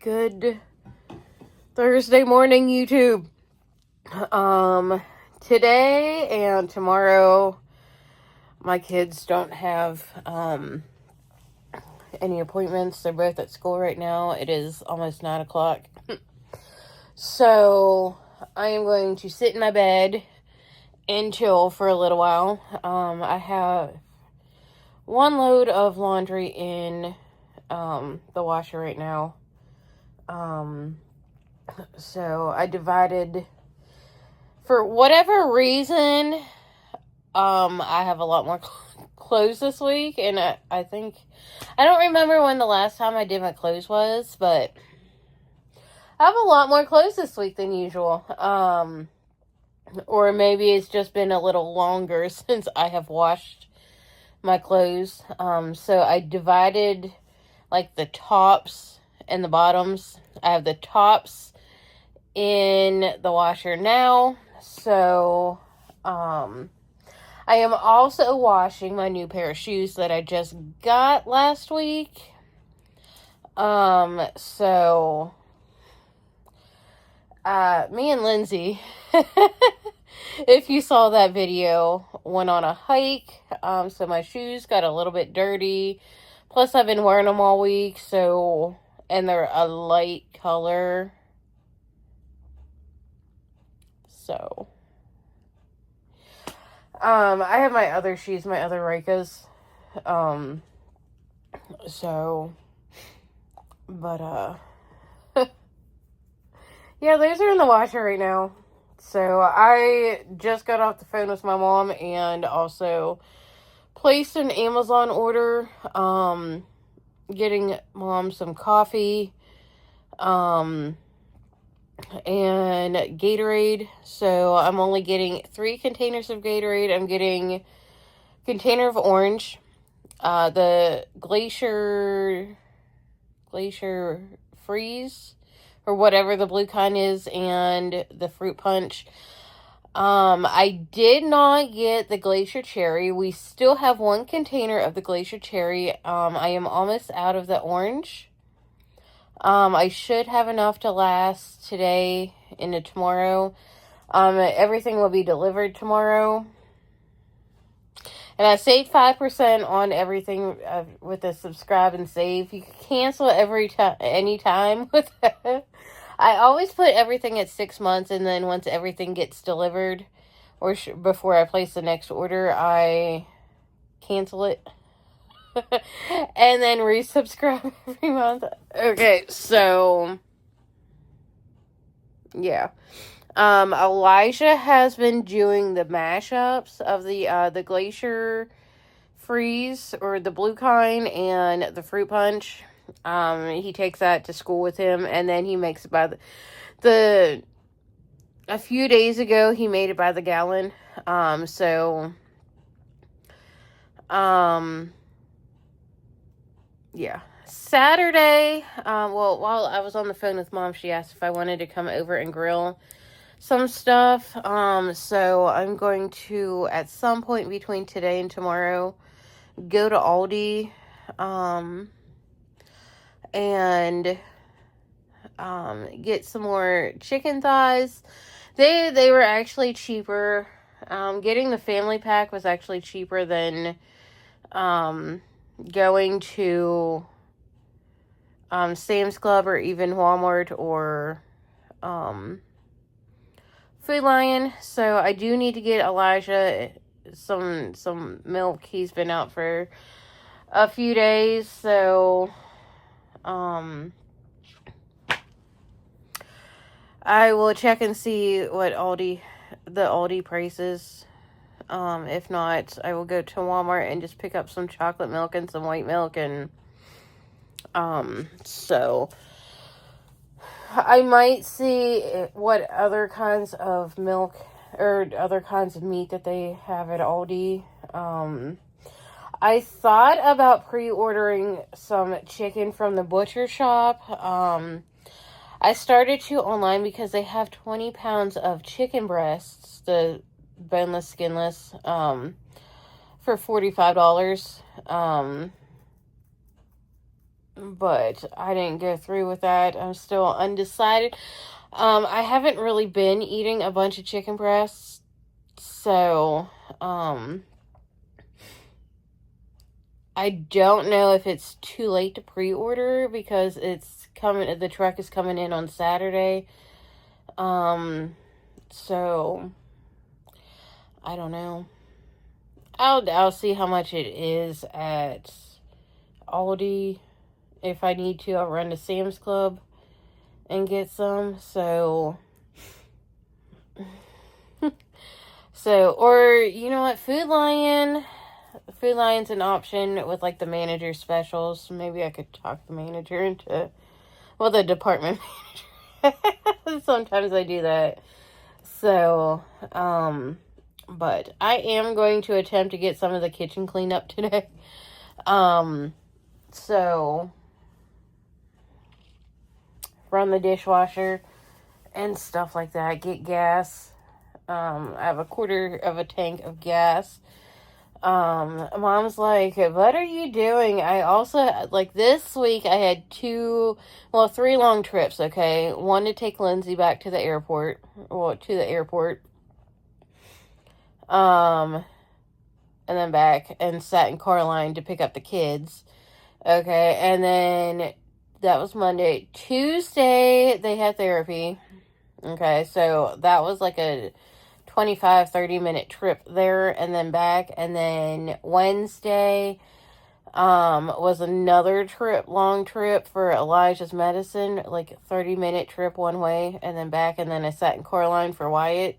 Good Thursday morning, YouTube. Today and tomorrow, my kids don't have, any appointments. They're both at school right now. It is almost 9 o'clock. So, I am going to sit in my bed and chill for a little while. I have one load of laundry in, the washer right now. So I divided, for whatever reason, I have a lot more clothes this week, and I think, I don't remember when the last time I did my clothes was, but I have a lot more clothes this week than usual. Or maybe it's just been a little longer since I have washed my clothes. So I divided, like, the tops and the bottoms. I have the tops in the washer now. So, I am also washing my new pair of shoes that I just got last week. So, me and Lindsay, if you saw that video, went on a hike. So my shoes got a little bit dirty. Plus, I've been wearing them all week, so, and they're a light color. So, I have my other shoes, my other Rikas. So, but, yeah, those are in the washer right now. So, I just got off the phone with my mom and also placed an Amazon order, getting mom some coffee, and Gatorade. So I'm only getting 3 containers of Gatorade. I'm getting a container of orange, the Glacier Freeze, or whatever the blue kind is, and the fruit punch. I did not get the Glacier Cherry. We still have 1 container of the Glacier Cherry. I am almost out of the orange. I should have enough to last today into tomorrow. Everything will be delivered tomorrow. And I saved 5% on everything with the subscribe and save. You can cancel anytime with that. I always put everything at 6 months, and then once everything gets delivered, or before I place the next order, I cancel it. And then resubscribe every month. Okay, so, yeah. Elijah has been doing the mashups of the Glacier Freeze, or the blue kind, and the fruit punch. He takes that to school with him, and then he makes it by a few days ago, he made it by the gallon. Yeah. Saturday, well, while I was on the phone with Mom, she asked if I wanted to come over and grill some stuff. So I'm going to, at some point between today and tomorrow, go to Aldi, and get some more chicken thighs. They were actually cheaper. Getting the family pack was actually cheaper than going to Sam's Club, or even Walmart, or Food Lion. So I do need to get Elijah some milk. He's been out for a few days, so I will check and see what the Aldi prices. If not, I will go to Walmart and just pick up some chocolate milk and some white milk, and so I might see what other kinds of milk or other kinds of meat that they have at Aldi. I thought about pre-ordering some chicken from the butcher shop. I started to online because they have 20 pounds of chicken breasts, the boneless, skinless, for $45. but I didn't go through with that. I'm still undecided. I haven't really been eating a bunch of chicken breasts, so, I don't know if it's too late to pre-order because the truck is coming in on Saturday. So I don't know. I'll see how much it is at Aldi. If I need to, I'll run to Sam's Club and get some. So, or you know what, Food Lion's an option with like the manager specials. Maybe I could talk the manager into, well, the department manager. Sometimes I do that. So, but I am going to attempt to get some of the kitchen cleaned up today. So run the dishwasher and stuff like that. Get gas. I have a quarter of a tank of gas. Mom's like, what are you doing? I also, like, this week I had 3 long trips, okay? One to take Lindsay back to the airport. And then back and sat in Carline to pick up the kids. Okay, and then that was Monday. Tuesday, they had therapy. Okay, so that was like a 25-30 minute trip there and then back. And then Wednesday was another long trip for Elijah's medicine, like 30-minute trip one way and then back. And then I sat in Coraline for Wyatt.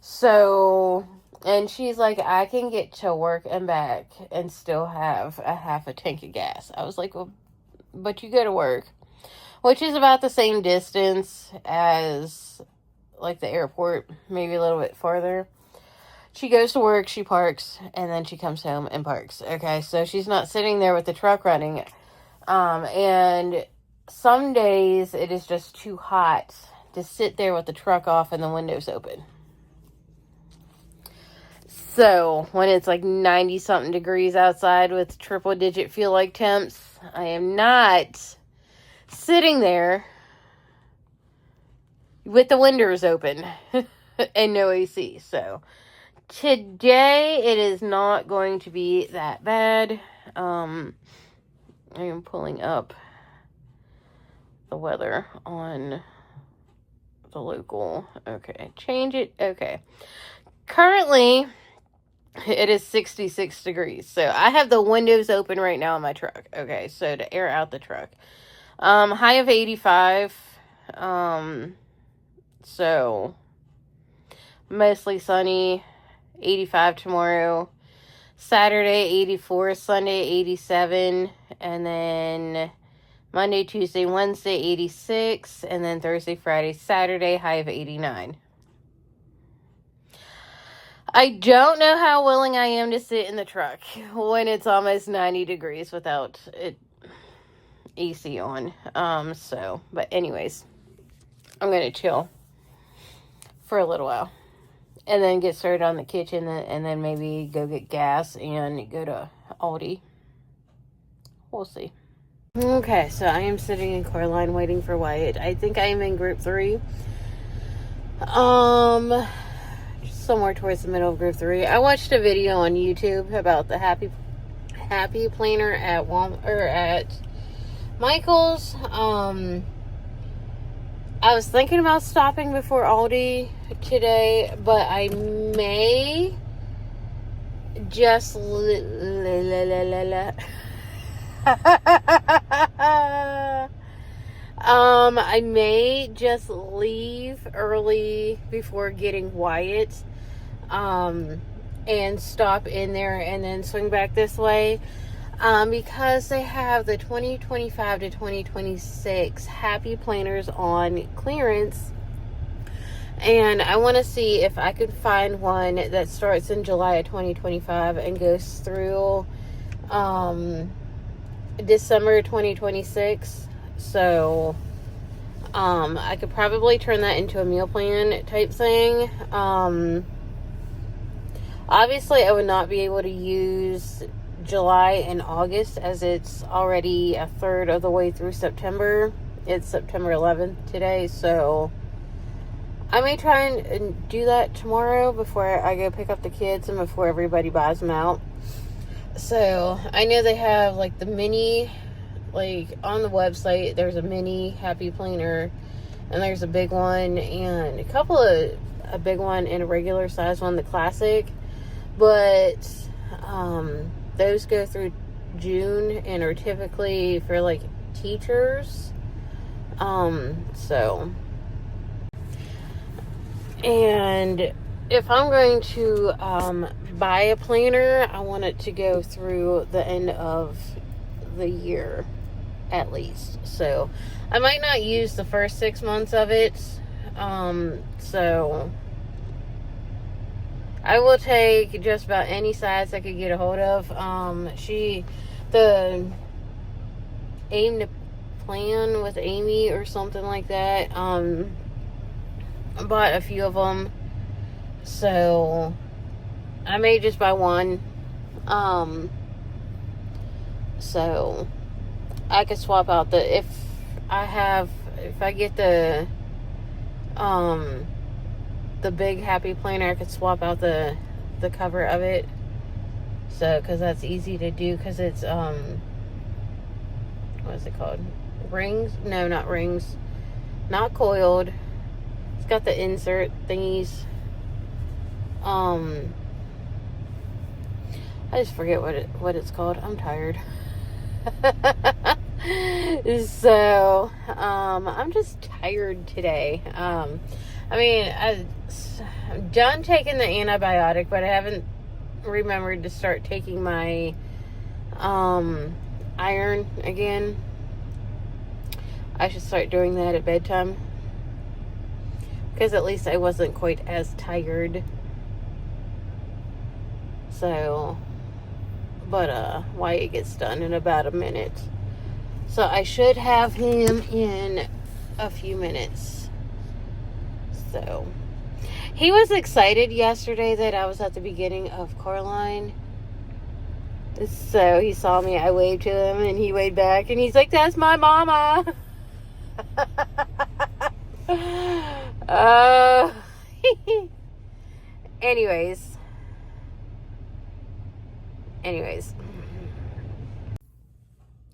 So, and she's like, I can get to work and back and still have a half a tank of gas. I was like, well, but you go to work, which is about the same distance as like the airport, maybe a little bit farther. She goes to work, she parks, and then she comes home and parks. Okay, so she's not sitting there with the truck running. And some days it is just too hot to sit there with the truck off and the windows open. So when it's like 90 something degrees outside with triple digit feel like temps, I am not sitting there with the windows open and no AC. So today it is not going to be that bad. I am pulling up the weather on the local. Okay, change it. Okay. Currently it is 66 degrees. So I have the windows open right now in my truck. Okay, so to air out the truck. High of 85. So mostly sunny. 85 tomorrow. Saturday 84, Sunday 87, and then Monday, Tuesday, Wednesday 86, and then Thursday, Friday, Saturday high of 89. I don't know how willing I am to sit in the truck when it's almost 90 degrees without it AC on. But anyways, I'm going to chill for a little while and then get started on the kitchen and then maybe go get gas and go to Aldi. We'll see. Okay, so I am sitting in Coraline waiting for Wyatt. I think I am in group 3. Somewhere towards the middle of group 3. I watched a video on YouTube about the Happy Planner at Walmart or at Michael's. I was thinking about stopping before Aldi today, but I may just I may just leave early before getting Wyatt, and stop in there and then swing back this way, because they have the 2025 to 2026 Happy Planners on clearance, and I want to see if I could find one that starts in July of 2025 and goes through December 2026. So I could probably turn that into a meal plan type thing. Obviously I would not be able to use July and August, as it's already a third of the way through September. It's September 11th today, so I may try and do that tomorrow before I go pick up the kids and before everybody buys them out. So I know they have like the mini, like on the website, there's a mini Happy Planner, and there's a big one, and a big one and a regular size one, the classic. But those go through June and are typically for like teachers. So, and if I'm going to buy a planner, I want it to go through the end of the year at least. So I might not use the first 6 months of it. So I will take just about any size I could get a hold of. The Aim to Plan with Amy or something like that. I bought a few of them. So I may just buy one. So I could swap out if I get the big Happy Planner, I could swap out the cover of it. So, because that's easy to do, because it's, what is it called? Rings? No, not rings. Not coiled. It's got the insert thingies. I just forget what it's called. I'm tired. So, I'm just tired today. I'm done taking the antibiotic, but I haven't remembered to start taking my iron again. I should start doing that at bedtime, because at least I wasn't quite as tired. So, but Wyatt gets done in about a minute, so I should have him in a few minutes. So he was excited yesterday that I was at the beginning of Coraline. So he saw me, I waved to him, and he waved back, and he's like, "That's my mama." Anyways.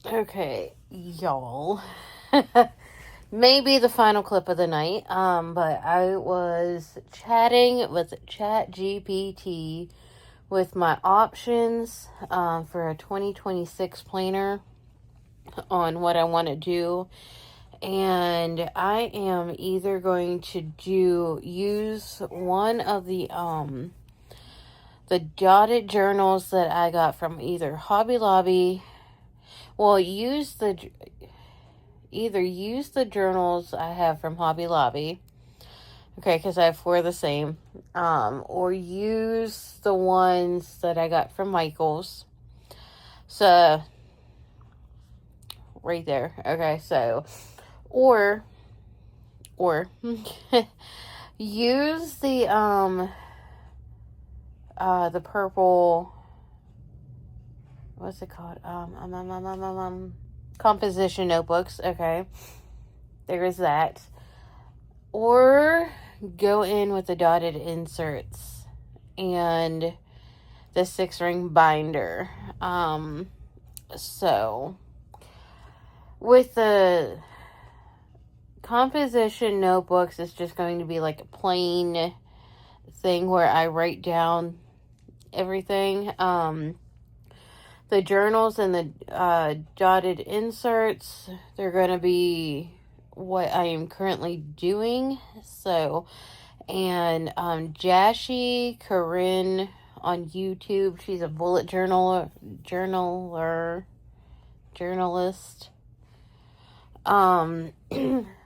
Okay, y'all. Maybe the final clip of the night. But I was chatting with ChatGPT with my options for a 2026 planner on what I want to do. And I am either going to use one of the dotted journals that I got from either Hobby Lobby. Well, either use the journals I have from Hobby Lobby. Okay, because I have 4 of the same. Or use the ones that I got from Michaels. So, right there. Okay, so, or use the purple, what's it called? Composition notebooks. Okay, there is that. Or go in with the dotted inserts and the 6-ring binder. So with the composition notebooks, it's just going to be like a plain thing where I write down everything. The journals and the dotted inserts, they're going to be what I am currently doing. So, and Jashi Corinne on YouTube, she's a bullet journalist.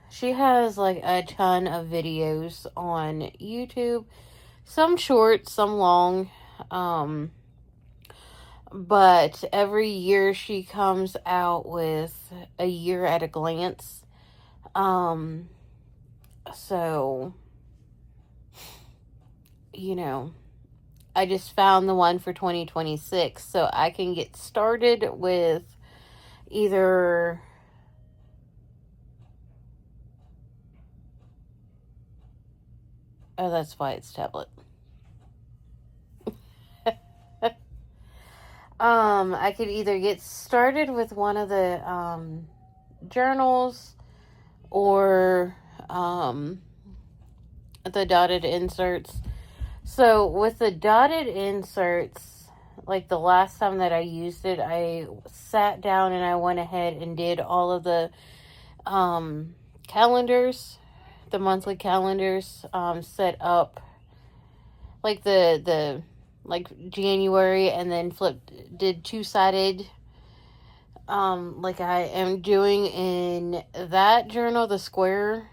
She has like a ton of videos on YouTube, some short, some long. But every year she comes out with a year at a glance. So, I just found the one for 2026, so I can get started with either... Oh, that's why it's tablet. I could either get started with one of the journals or the dotted inserts. So with the dotted inserts, like the last time that I used it, I sat down and I went ahead and did all of the calendars, the monthly calendars, set up like the like January, and then did two-sided, like I am doing in that journal, the square.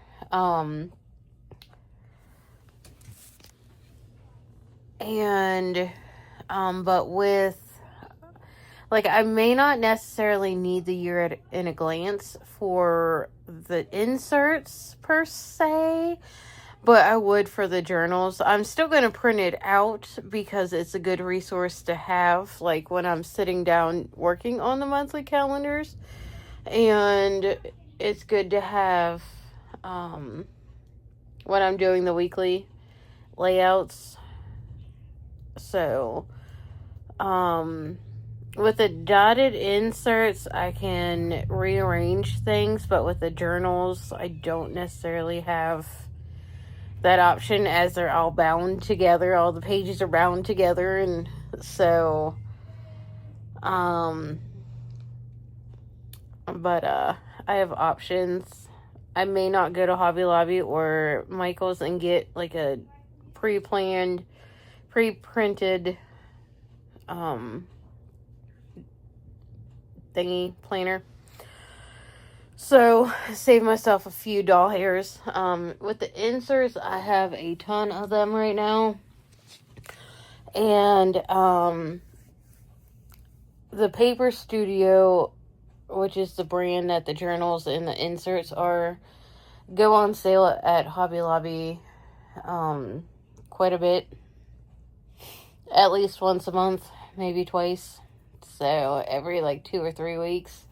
But with, like, I may not necessarily need the year in a glance for the inserts per se, but I would for the journals. I'm still going to print it out because it's a good resource to have, like, when I'm sitting down working on the monthly calendars. And it's good to have when I'm doing the weekly layouts. So, with the dotted inserts, I can rearrange things, but with the journals, I don't necessarily have that option, as they're all bound together. All the pages are bound together, and so, but I have options. I may not go to Hobby Lobby or Michael's and get like a pre-printed thingy planner. So, save myself a few doll hairs. With the inserts, I have a ton of them right now. And, the Paper Studio, which is the brand that the journals and the inserts go on sale at Hobby Lobby, quite a bit. At least once a month, maybe twice. So, every like 2 or 3 weeks.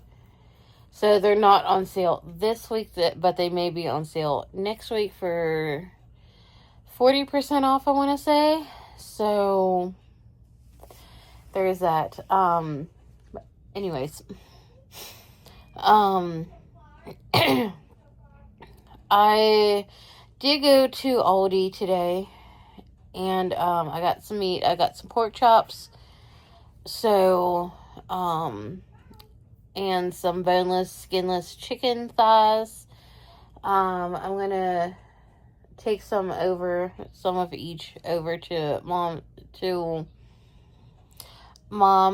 So they're not on sale this week, but they may be on sale next week for 40% off, I want to say. So there's that. Anyways. I did go to Aldi today, and I got some meat. I got some pork chops. So, and some boneless, skinless chicken thighs. I'm gonna take some of each over to mom,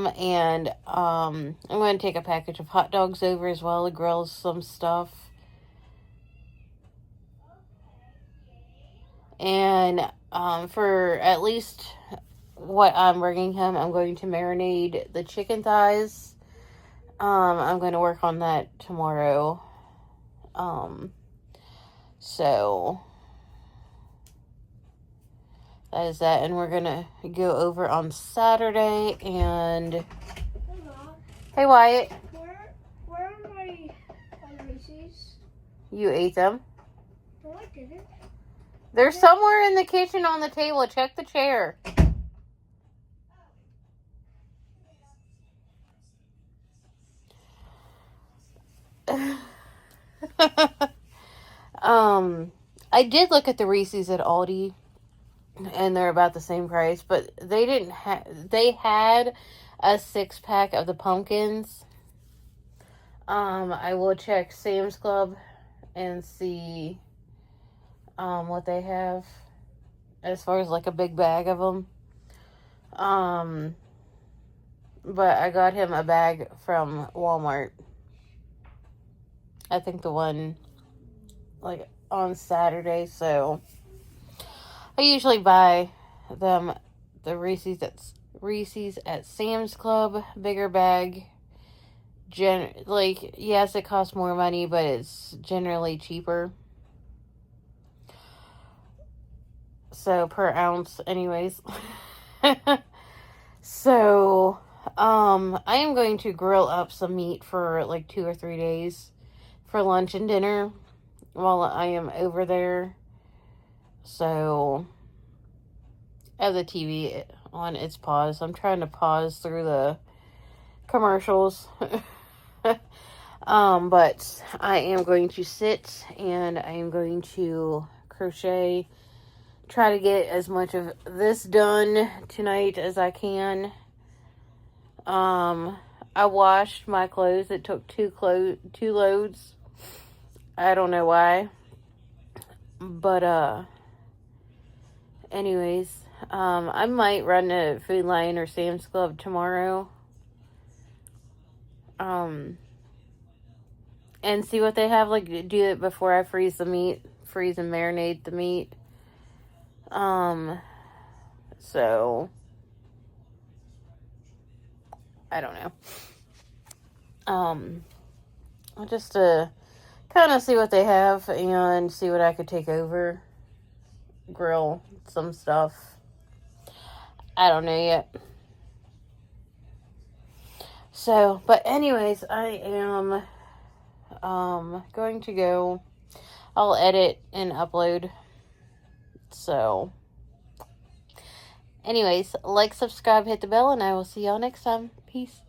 and I'm gonna take a package of hot dogs over as well to grill some stuff. And for at least what I'm bringing home, I'm going to marinate the chicken thighs. I'm going to work on that tomorrow. So that is that. And we're going to go over on Saturday and... Hey, Wyatt. Where are my Reese's? You ate them? No, I didn't. They're somewhere in the kitchen on the table. Check the chair. I did look at the Reese's at Aldi, and they're about the same price, but they had a 6-pack of the pumpkins. I will check Sam's Club and see what they have as far as like a big bag of them. But I got him a bag from Walmart. I think the one like on Saturday, so I usually buy them the Reese's at Sam's Club, bigger bag. Yes, it costs more money, but it's generally cheaper. So per ounce, anyways. So, I am going to grill up some meat for like 2 or 3 days for lunch and dinner while I am over there. So, I have the TV on its pause. I'm trying to pause through the commercials. But I am going to sit and I am going to crochet. Try to get as much of this done tonight as I can. I washed my clothes. It took two loads. I don't know why. But, anyways, I might run to Food Lion or Sam's Club tomorrow. And see what they have. Like, do it before I freeze the meat. Freeze and marinate the meat. So, I don't know. Just to kind of see what they have and see what I could take over. Grill some stuff. I don't know yet. So, but anyways, I am going to go. I'll edit and upload. So, anyways, like, subscribe, hit the bell, and I will see y'all next time. Peace.